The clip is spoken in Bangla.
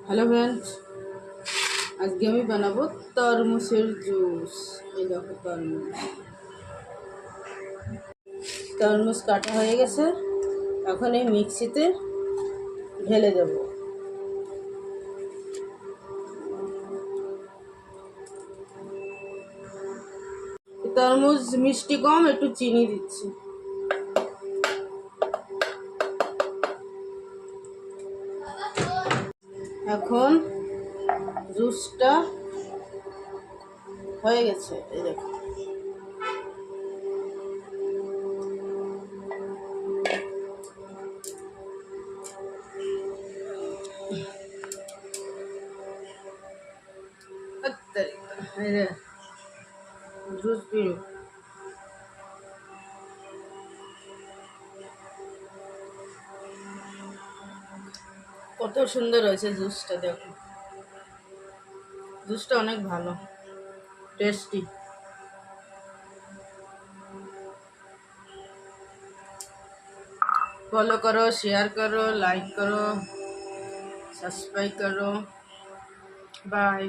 হ্যালো ফ্রেন্ডস, আজকে আমি বানাবো তরমুজের জুস। এই দেখো তরমুজ কাটা হয়ে গেছে। এখন এই মিক্সিতে ঢেলে দেব। তরমুজ মিষ্টি কম, একটু চিনি দিচ্ছি। এখন জুসটা হয়ে গেছে, এই দেখো। জুস পিও। কত সুন্দর হয়েছে জুসটা, দেখো। জুসটা অনেক ভালো, টেস্টি। ফলো করো, শেয়ার করো, লাইক করো, সাবস্ক্রাইব করো। বাই।